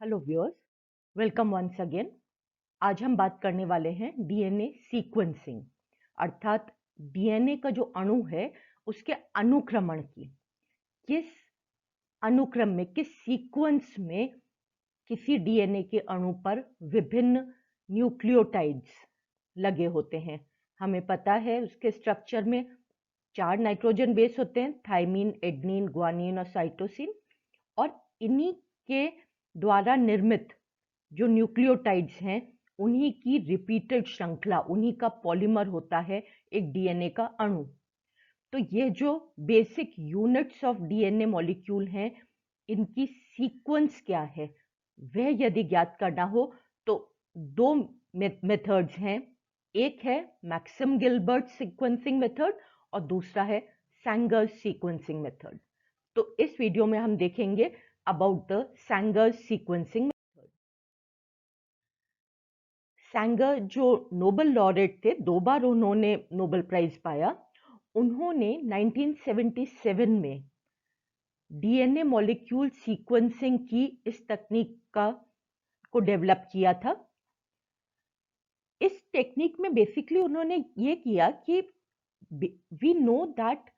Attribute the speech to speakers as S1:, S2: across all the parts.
S1: Hello viewers, welcome once again. आज हम बात करने वाले हैं डीएनए सीक्वेंसिंग, अर्थात डीएनए का जो अणु है उसके अनुक्रमण की। किस अनुक्रम में, किस सीक्वेंस में किसी डीएनए के अणु पर विभिन्न न्यूक्लियोटाइड्स लगे होते हैं। हमें पता है उसके स्ट्रक्चर में 4 नाइट्रोजन बेस होते हैं, थाइमीन, एडनीन, ग्वानिन और साइटोसिन। और इन्हीं के द्वारा निर्मित जो न्यूक्लियोटाइड्स हैं उन्हीं की रिपीटेड श्रृंखला, उन्हीं का पॉलीमर होता है एक डीएनए का अणु। तो ये जो basic units of DNA molecule हैं, इनकी सीक्वेंस क्या है वह यदि ज्ञात करना हो तो दो मेथड्स हैं। एक है मैक्सम गिलबर्ट सीक्वेंसिंग मेथड और दूसरा है सैंगर्स सीक्वेंसिंग मेथड। तो इस वीडियो में हम देखेंगे अबाउट द सैंगर्स सीक्वेंसिंग। सैंगर जो नोबेल लॉरेट थे, 2 बार उन्होंने नोबेल प्राइज पाया। उन्होंने 1977 में डीएनए मॉलिक्यूल सीक्वेंसिंग की इस तकनीक को डेवलप किया था। इस टेक्निक में बेसिकली उन्होंने ये किया कि वी नो दैट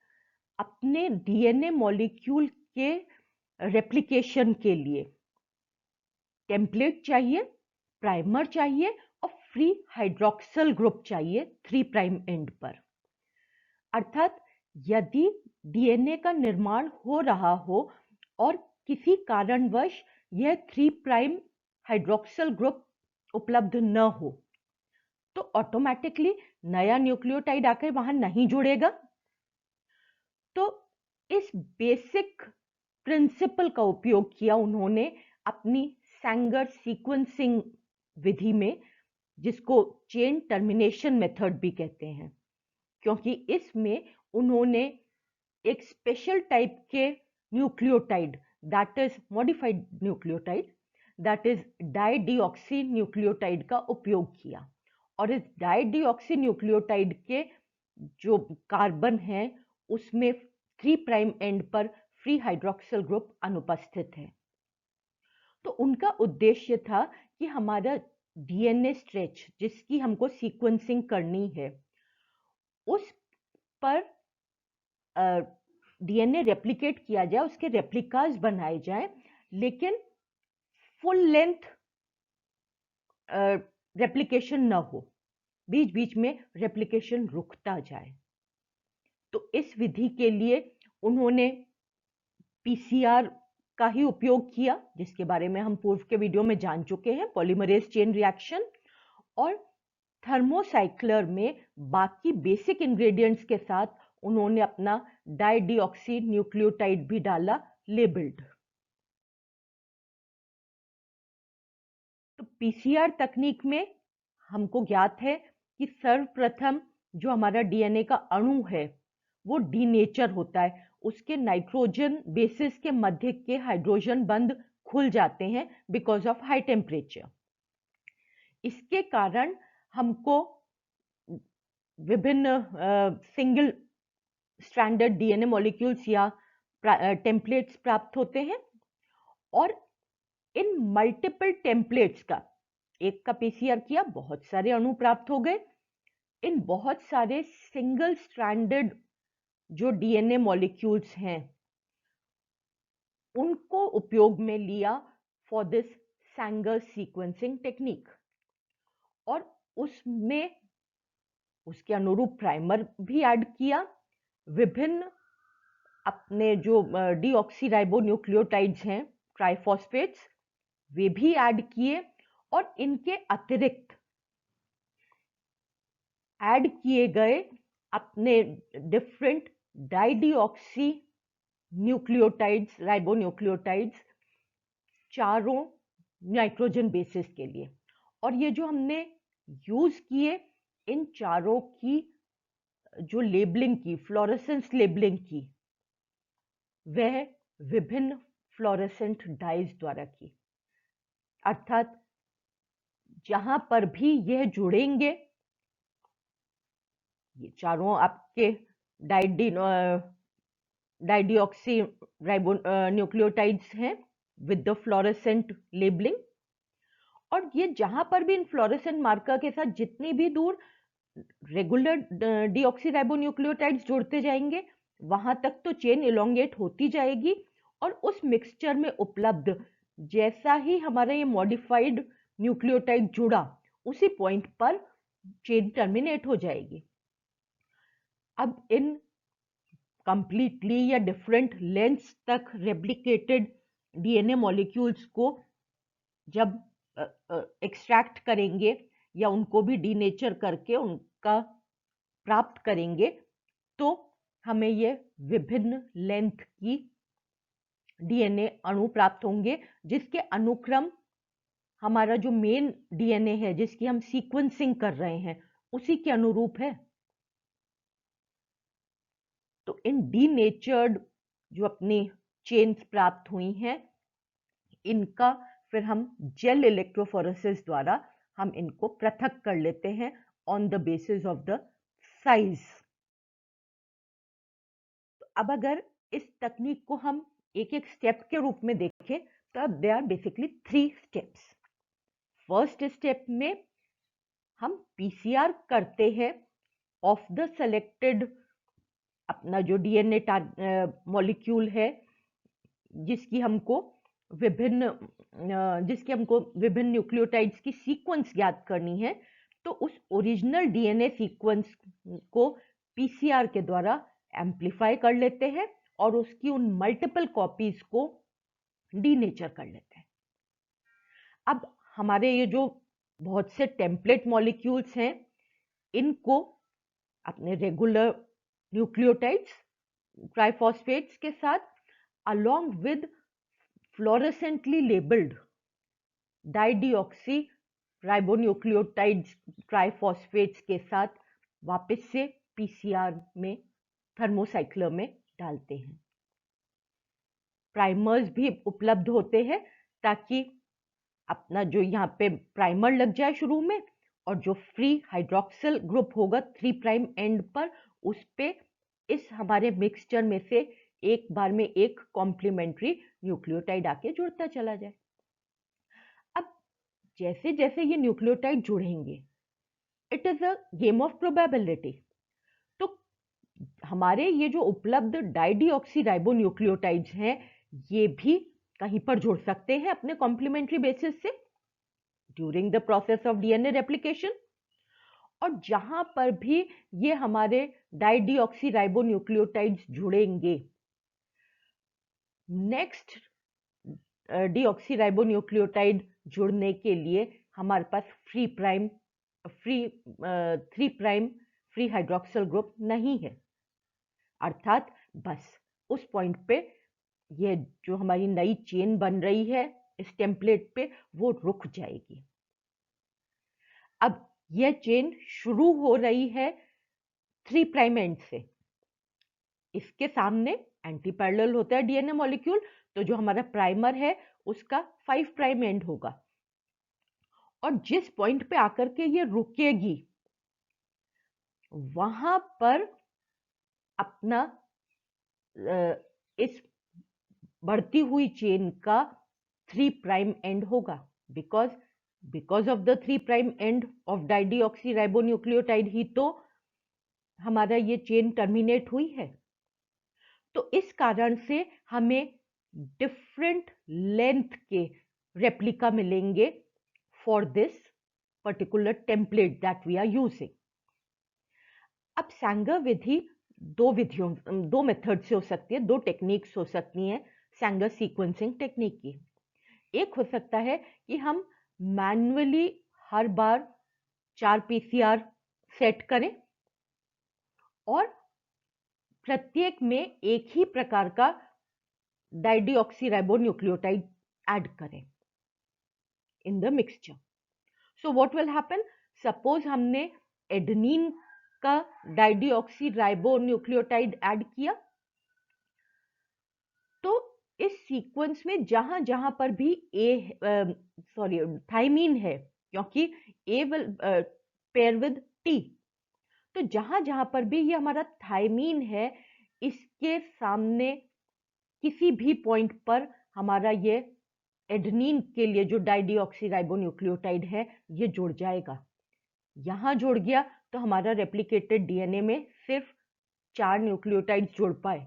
S1: अपने डीएनए मॉलिक्यूल के रेप्लिकेशन के लिए टेम्पलेट चाहिए, प्राइमर चाहिए और फ्री हाइड्रोक्सिल ग्रुप चाहिए 3 प्राइम एंड पर। अर्थात यदि डीएनए का निर्माण हो रहा हो और किसी कारणवश यह 3 प्राइम हाइड्रोक्सिल ग्रुप उपलब्ध न हो तो ऑटोमेटिकली नया न्यूक्लियोटाइड आकर वहां नहीं जुड़ेगा। तो इस बेसिक प्रिंसिपल का उपयोग किया उन्होंने अपनी सैंगर सीक्वेंसिंग विधि में, जिसको चेन टर्मिनेशन मेथड भी कहते हैं, क्योंकि इसमें उन्होंने एक स्पेशल टाइप के nucleotide, that is modified nucleotide, that is dideoxy nucleotide का उपयोग किया। और इस डाइडिऑक्सी न्यूक्लियोटाइड के जो कार्बन है उसमें 3 प्राइम एंड पर फ्री हाइड्रोक्सिल ग्रुप अनुपस्थित है। तो उनका उद्देश्य था कि हमारा डीएनए स्ट्रेच जिसकी हमको सीक्वेंसिंग करनी है उस पर डीएनए रेप्लिकेट किया जाए, उसके रेप्लिकास बनाए जाए, लेकिन फुल लेंथ रेप्लिकेशन न हो, बीच बीच में रेप्लिकेशन रुकता जाए। तो इस विधि के लिए उन्होंने पीसीआर का ही उपयोग किया, जिसके बारे में हम पूर्व के वीडियो में जान चुके हैं, पॉलीमरेज चेन रिएक्शन। और थर्मोसाइक्लर में बाकी बेसिक इंग्रेडिएंट्स के साथ उन्होंने अपना डाइडिऑक्सी न्यूक्लियोटाइड भी डाला, लेबल्ड। तो पीसीआर तकनीक में हमको ज्ञात है कि सर्वप्रथम जो हमारा डीएनए का अणु है वो डीनेचर होता है, उसके नाइट्रोजन बेसिस के मध्य के हाइड्रोजन बंध खुल जाते हैं बिकॉज ऑफ हाई टेम्परेचर। इसके कारण हमको विभिन्न सिंगल स्ट्रैंडर्ड डीएनए मॉलिक्यूल्स या टेम्पलेट्स प्राप्त होते हैं। और इन मल्टीपल टेम्पलेट्स का, एक का पीसीआर किया, बहुत सारे अणु प्राप्त हो गए। इन बहुत सारे सिंगल स्ट्रैंडेड जो डीएनए मॉलिक्यूल्स हैं उनको उपयोग में लिया for this Sanger sequencing technique. और उसमें उसके अनुरूप प्राइमर भी ऐड किया, विभिन्न अपने जो डीऑक्सीराइबो न्यूक्लियोटाइड्स हैं, ट्राइफॉस्फेट्स, वे भी ऐड किए। और इनके अतिरिक्त ऐड किए गए अपने डिफरेंट डाइडिऑक्सी न्यूक्लियोटाइड्स, राइबोन्यूक्लियोटाइड्स, चारों नाइट्रोजन बेसिस के लिए। और ये जो हमने यूज किए, इन चारों की जो लेबलिंग की, फ्लोरेसेंस लेबलिंग की, वह विभिन्न फ्लोरेसेंट डाइज द्वारा की। अर्थात जहां पर भी यह जुड़ेंगे, ये चारों आपके डाइडिऑक्सी राइबो न्यूक्लियोटाइड्स हैं, विद द फ्लोरेसेंट लेबलिंग। और ये जहां पर भी इन फ्लोरेसेंट मार्कर के साथ जितनी भी दूर रेगुलर डीऑक्सीराइबोन्यूक्लियोटाइड्स जुड़ते जाएंगे, वहां तक तो चेन इलोंगेट होती जाएगी, और उस मिक्सचर में उपलब्ध जैसा ही हमारा ये मॉडिफाइड न्यूक्लियोटाइड जुड़ा, उसी पॉइंट पर चेन टर्मिनेट हो जाएगी। अब इन कंप्लीटली या डिफरेंट लेंथ्स तक रेप्लिकेटेड डीएनए मॉलिक्यूल्स को जब एक्सट्रैक्ट करेंगे या उनको भी डीनेचर करके उनका प्राप्त करेंगे, तो हमें ये विभिन्न लेंथ की डीएनए अणु प्राप्त होंगे, जिसके अनुक्रम हमारा जो मेन डीएनए है जिसकी हम सीक्वेंसिंग कर रहे हैं, उसी के अनुरूप है। तो इन डीनेचर्ड जो अपनी चेन्स प्राप्त हुई हैं, इनका फिर हम जेल इलेक्ट्रोफोरेसिस द्वारा हम इनको पृथक कर लेते हैं on the basis of the size. तो अब अगर इस तकनीक को हम एक एक स्टेप के रूप में देखें, तो अब they are basically 3 steps. First step में हम पीसीआर करते हैं ऑफ द सेलेक्टेड अपना जो डीएनए मॉलिक्यूल है, जिसकी हमको विभिन्न न्यूक्लियोटाइड्स की सीक्वेंस ज्ञात करनी है। तो उस ओरिजिनल डीएनए सीक्वेंस को पीसीआर के द्वारा एम्प्लीफाई कर लेते हैं और उसकी उन मल्टीपल कॉपीज को डीनेचर कर लेते हैं। अब हमारे ये जो बहुत से टेम्पलेट मॉलिक्यूल्स हैं, इनको अपने रेगुलर न्यूक्लियोटाइड्स ट्राइफॉस्फेट्स के साथ along with fluorescently labeled dideoxy ribonucleotides triphosphates के साथ वापस से पीसीआर में थर्मोसाइक्लर में डालते हैं। प्राइमर्स भी उपलब्ध होते हैं ताकि अपना जो यहाँ पे प्राइमर लग जाए शुरू में, और जो फ्री हाइड्रोक्सिल ग्रुप होगा 3 प्राइम एंड पर, उस पे इस हमारे मिक्सचर में से एक बार में एक कॉम्प्लीमेंट्री न्यूक्लियोटाइड आके जुड़ता चला जाए। अब जैसे जैसे ये न्यूक्लियोटाइड जुड़ेंगे, it is a game of probability. तो हमारे ये जो उपलब्ध डाइडिऑक्सीराइबोन्यूक्लियोटाइड्स हैं, ये भी कहीं पर जुड़ सकते हैं अपने कॉम्प्लीमेंट्री बेसिस से during the process of DNA replication. और जहां पर भी ये हमारे डाइडिऑक्सीराइबोन्यूक्लियोटाइड्स जुड़ेंगे, नेक्स्ट डीऑक्सीराइबोन्यूक्लियोटाइड जुड़ने के लिए हमारे पास 3 प्राइम फ्री हाइड्रोक्सिल ग्रुप नहीं है। अर्थात बस उस पॉइंट पे ये जो हमारी नई चेन बन रही है इस टेम्पलेट पे, वो रुक जाएगी। अब यह चेन शुरू हो रही है 3 प्राइम एंड से। इसके सामने एंटी पैरेलल होता है डीएनए मॉलिक्यूल, तो जो हमारा प्राइमर है उसका 5 प्राइम एंड होगा, और जिस पॉइंट पे आकर के ये रुकेगी, वहां पर अपना इस बढ़ती हुई चेन का 3 प्राइम एंड होगा, because of the 3 prime end of dideoxyribonucleotide ही तो हमारा ये चेन टर्मिनेट हुई है। तो इस कारण से हमें डिफरेंट लेंथ के रेप्लिका मिलेंगे for this particular template that we are using. अब सैंगर विधि दो मेथड से हो सकती है, 2 टेक्निक्स हो सकती हैं सैंगर सीक्वेंसिंग टेक्निक की। एक हो सकता है कि हम मैन्युअली हर बार 4 पीसीआर सेट करें और प्रत्येक में एक ही प्रकार का डाइडिऑक्सीराइबोन्यूक्लियोटाइड ऐड करें in the mixture. So what will happen, suppose हमने एडेनिन का डाइडिऑक्सीराइबोन्यूक्लियोटाइड ऐड किया, तो इस सीक्वेंस में जहां जहां पर भी थाइमीन है, क्योंकि ए विल पेयर विद टी, तो जहां जहां पर भी ये हमारा थाइमीन है, इसके सामने किसी भी पॉइंट पर हमारा ये एडेनिन के लिए जो डाइडिऑक्सीराइबोन्यूक्लियोटाइड है ये जुड़ जाएगा। यहाँ जुड़ गया तो हमारा रेप्लिकेटेड डीएनए में सिर्फ 4 न्यूक्लियोटाइड्स जुड़ पाए,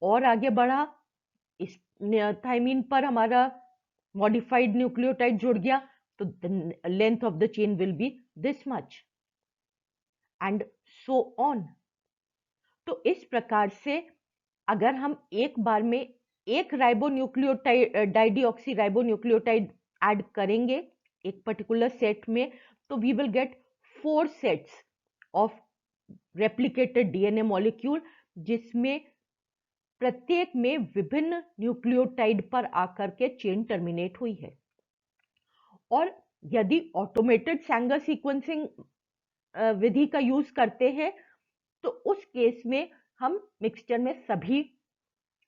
S1: और आगे बढ़ा इस थाइमीन पर हमारा मॉडिफाइड न्यूक्लियोटाइड जुड़ गया, तो the length of the chain will be this much and so on. तो इस प्रकार से अगर हम एक बार में एक राइबोन्यूक्लियोटाइड डाइडिऑक्सीराइबोन्यूक्लियोटाइड ऐड करेंगे एक पर्टिकुलर सेट में, तो we will get 4 sets of replicated DNA molecule, जिसमें प्रत्येक में विभिन्न न्यूक्लियोटाइड पर आकर के चेन टर्मिनेट हुई है। और यदि ऑटोमेटेड सैंगर सीक्वेंसिंग विधि का यूज करते हैं तो उस केस में हम मिक्सचर में सभी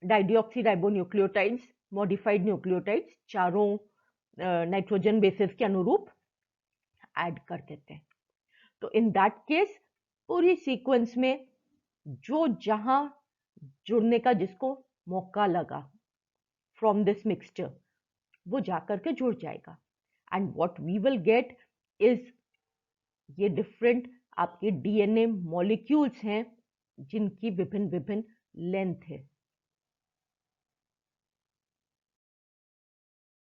S1: डाइडिऑक्सीराइबोन्यूक्लियोटाइड्स, मॉडिफाइड न्यूक्लियोटाइड्स चारों नाइट्रोजन बेसिस के अनुरूप ऐड कर देते हैं। तो इन दैट केस पूरी सीक्वेंस में जो जहां जुड़ने का जिसको मौका लगा फ्रॉम दिस मिक्सचर वो जाकर के जुड़ जाएगा। And what we will get is ये डिफरेंट आपके डीएनए मॉलिक्यूल्स हैं जिनकी विभिन्न विभिन्न लेंथ है।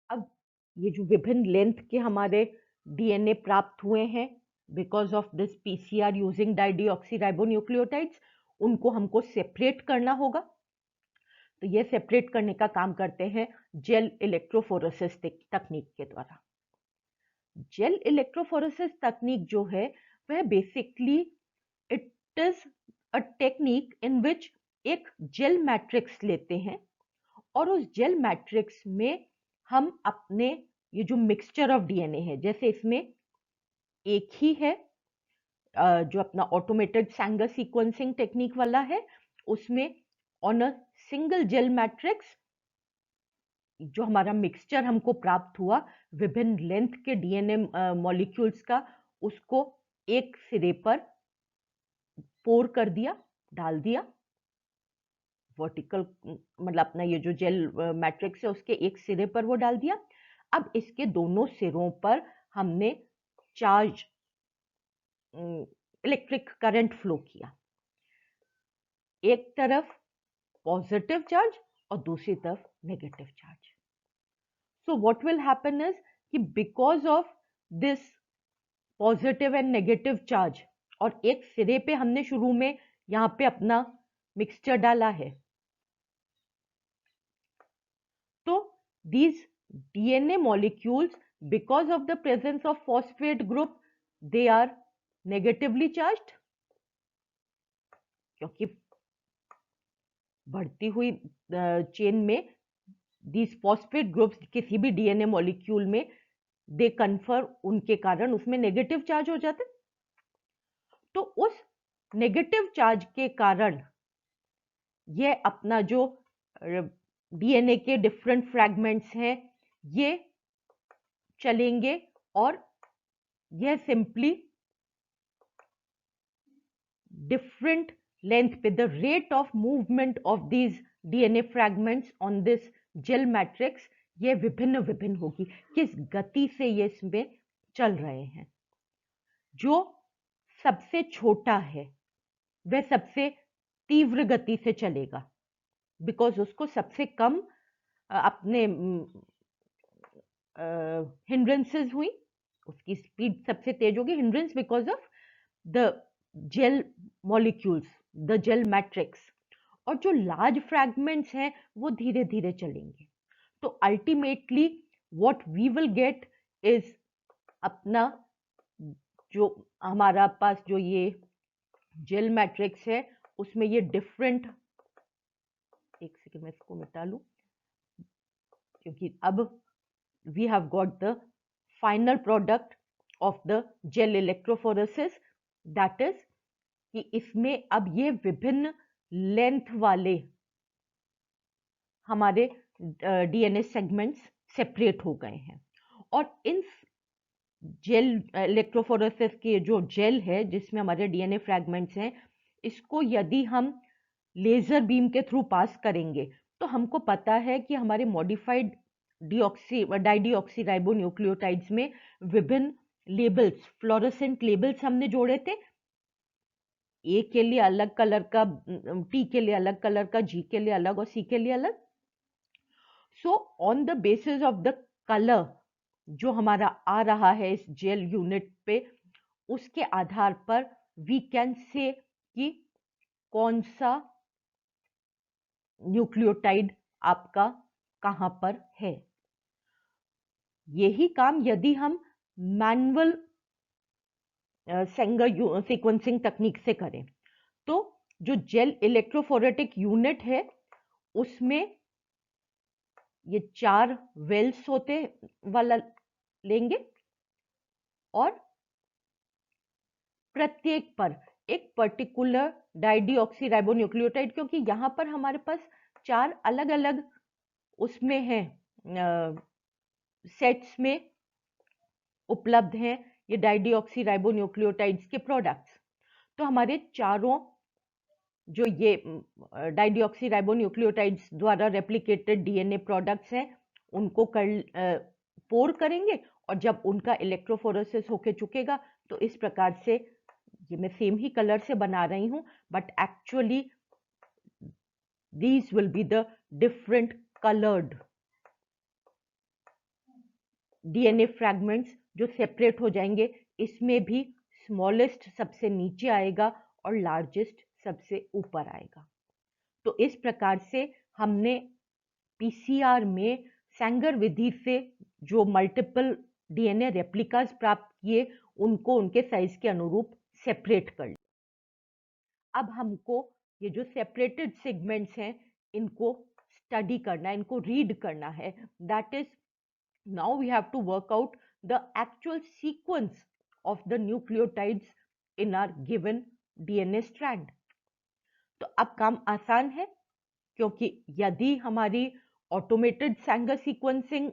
S1: अब ये जो विभिन्न लेंथ के हमारे डीएनए प्राप्त हुए हैं because of this PCR using dideoxyribonucleotides, उनको हमको सेपरेट करना होगा। तो ये सेपरेट करने का काम करते हैं जेल इलेक्ट्रोफोरेसिस तकनीक के द्वारा। जेल इलेक्ट्रोफोरेसिस तकनीक जो है वह basically it is a technique in which एक जेल मैट्रिक्स लेते हैं और उस जेल मैट्रिक्स में हम अपने ये जो मिक्सचर ऑफ डीएनए है, जैसे इसमें एक ही है जो अपना ऑटोमेटेड सैंगर सीक्वेंसिंग टेक्निक वाला है, उसमें on a single gel matrix जो हमारा मिक्सचर हमको प्राप्त हुआ विभिन्न लेंथ के डीएनए मॉलिक्यूल्स का, उसको एक सिरे पर पोर कर दिया, डाल दिया वर्टिकल, मतलब अपना ये जो जेल मैट्रिक्स है उसके एक सिरे पर वो डाल दिया। अब इसके दोनों सिरों पर हमने चार्ज इलेक्ट्रिक करंट फ्लो किया, एक तरफ पॉजिटिव चार्ज और दूसरी तरफ negative charge. So what will happen is कि because of this positive and negative charge, और एक सिरे पे हमने शुरू में यहाँ पे अपना मिक्सचर डाला है, तो these DNA molecules, because of the presence of phosphate group, they are negatively charged, क्योंकि बढ़ती हुई चेन में these phosphate groups किसी भी डीएनए मॉलिक्यूल में दे कन्फर, उनके कारण उसमें नेगेटिव चार्ज हो जाते। तो उस नेगेटिव चार्ज के कारण ये अपना जो डीएनए के डिफरेंट फ्रैगमेंट्स हैं ये चलेंगे और यह सिंपली डिफरेंट लेंथ पे the rate of movement of these DNA fragments on this gel matrix ये विभिन्न विभिन्न होगी, किस गति से ये इसमें चल रहे हैं। जो सबसे छोटा है वह सबसे तीव्र गति से चलेगा बिकॉज उसको सबसे कम अपने हिंड्रेंसेस हुई, उसकी स्पीड सबसे तेज होगी। Hindrance because of the gel molecules, the gel matrix, और जो लार्ज फ्रैगमेंट्स हैं वो धीरे धीरे चलेंगे। तो ultimately what we will get is अपना जो हमारा पास जो ये जेल मैट्रिक्स है उसमें ये डिफरेंट, एक सेकेंड में इसको मिटा लूं क्योंकि अब we have got the final product of the gel electrophoresis, that is कि इसमें अब ये विभिन्न लेंथ वाले हमारे डीएनए सेगमेंट्स सेपरेट हो गए हैं। और इन जेल इलेक्ट्रोफोरेसिस के जो जेल है जिसमें हमारे डीएनए फ्रैगमेंट्स हैं, इसको यदि हम लेजर बीम के थ्रू पास करेंगे तो हमको पता है कि हमारे मॉडिफाइड डाइडिऑक्सी राइबोन्यूक्लियोटाइड्स में विभिन्न लेबल्स, फ्लोरोसेंट लेबल्स हमने जोड़े थे। ए के लिए अलग कलर का, टी के लिए अलग कलर का, जी के लिए अलग और सी के लिए अलग। So on the basis of the colour जो हमारा आ रहा है इस जेल यूनिट पे, उसके आधार पर वी कैन से कि कौन सा न्यूक्लियोटाइड आपका कहां पर है। यही काम यदि हम मैनुअल सेंगर सीक्वेंसिंग तकनीक से करें तो जो जेल इलेक्ट्रोफोरेटिक यूनिट है उसमें ये 4 वेल्स होते वाला लेंगे और प्रत्येक पर एक पर्टिकुलर डाइडिऑक्सी राइबोन्यूक्लियोटाइड, क्योंकि यहां पर हमारे पास 4 अलग अलग उसमें है सेट्स में उपलब्ध हैं ये डाइडिऑक्सी राइबोन्यूक्लियोटाइड्स के प्रोडक्ट्स। तो हमारे चारों जो ये डाइडिऑक्सी राइबोन्यूक्लियोटाइड्स द्वारा रेप्लिकेटेड डीएनए प्रोडक्ट्स हैं उनको पोर करेंगे और जब उनका इलेक्ट्रोफोरेसिस होके चुकेगा तो इस प्रकार से, ये मैं सेम ही कलर से बना रही हूं but actually these will be the different colored DNA fragments जो सेपरेट हो जाएंगे। इसमें भी स्मॉलेस्ट सबसे नीचे आएगा और लार्जेस्ट सबसे ऊपर आएगा। तो इस प्रकार से हमने पीसीआर में सैंगर विधि से जो मल्टीपल डीएनए रेप्लिकास प्राप्त किए उनको उनके साइज के अनुरूप सेपरेट कर लिया। अब हमको ये जो सेपरेटेड सेगमेंट्स हैं इनको स्टडी करना है, इनको रीड करना है। That is now we have to work out the actual sequence of the nucleotides in our given DNA strand। तो अब काम आसान है क्योंकि यदि हमारी ऑटोमेटेड सैंगर सीक्वेंसिंग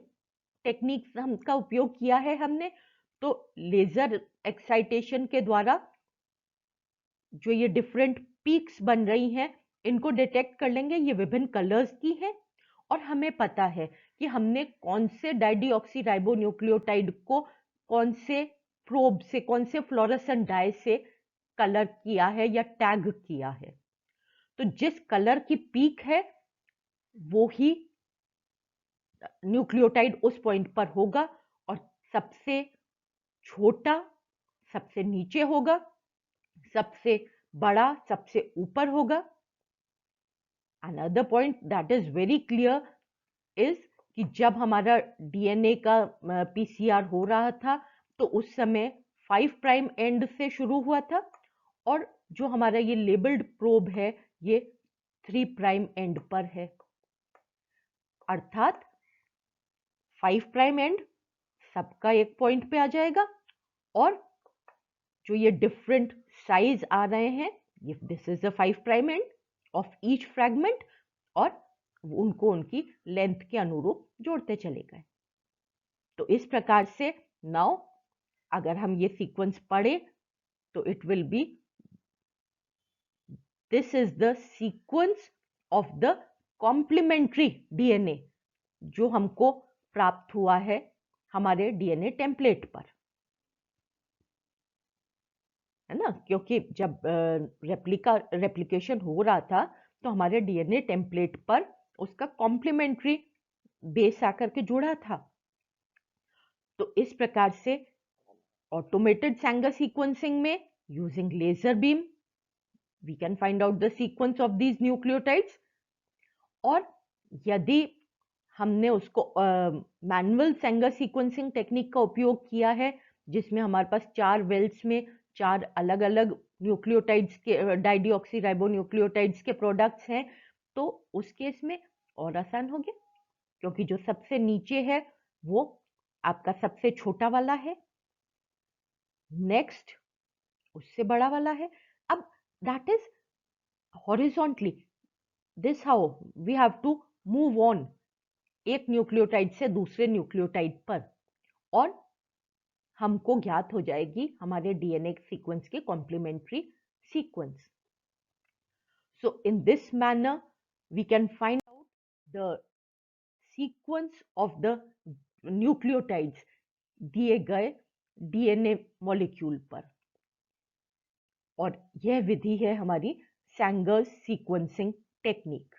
S1: टेक्निक का उपयोग किया है हमने, तो लेजर एक्साइटेशन के द्वारा जो ये डिफरेंट पीक्स बन रही हैं इनको डिटेक्ट कर लेंगे। ये विभिन्न कलर्स की हैं और हमें पता है कि हमने कौन से डाइडिऑक्सी राइबोन्यूक्लियोटाइड को कौन से प्रोब से, कौन से फ्लोरेसेंट डाई से कलर किया है या टैग किया है। तो जिस कलर की पीक है वो ही न्यूक्लियोटाइड उस पॉइंट पर होगा और सबसे छोटा सबसे नीचे होगा, सबसे बड़ा सबसे ऊपर होगा। Another point that is very clear is कि जब हमारा डीएनए का पीसीआर हो रहा था तो उस समय 5 प्राइम एंड से शुरू हुआ था और जो हमारा ये लेबल्ड प्रोब है ये 3 प्राइम एंड पर है। अर्थात 5 प्राइम एंड सबका एक पॉइंट पे आ जाएगा और जो ये डिफरेंट साइज आ रहे हैं, this is the 5 prime end of each fragment और उनको उनकी लेंथ के अनुरूप जोड़ते चले गए। तो इस प्रकार से नाउ अगर हम ये सीक्वेंस पढ़े तो it will be, this is the sequence of the complementary DNA जो हमको प्राप्त हुआ है हमारे डीएनए टेम्पलेट पर, है ना। क्योंकि जब रेप्लिकेशन हो रहा था तो हमारे डीएनए टेम्पलेट पर उसका कॉम्प्लीमेंट्री बेस आकर के जुड़ा था। तो इस प्रकार से ऑटोमेटेड सैंगर सीक्वेंसिंग में using laser beam we can find out the sequence of these nucleotides. और यदि हमने उसको मैनुअल सैंगर सीक्वेंसिंग टेक्निक का उपयोग किया है जिसमें हमारे पास 4 वेल्स में 4 अलग अलग न्यूक्लियोटाइड्स के डाइडिऑक्सी राइबोन्यूक्लियोटाइड्स के प्रोडक्ट्स हैं, तो उस केस में और आसान हो गया क्योंकि जो सबसे नीचे है वो आपका सबसे छोटा वाला है, नेक्स्ट उससे बड़ा वाला है। अब that is horizontally, this how we have to move on एक न्यूक्लियोटाइड से दूसरे न्यूक्लियोटाइड पर और हमको ज्ञात हो जाएगी हमारे डीएनए सीक्वेंस के complementary sequence. So in this manner we can find out the sequence of the nucleotides दिए गए डीएनए मॉलिक्यूल पर। और यह विधि है हमारी सैंगर्स सीक्वेंसिंग टेक्निक।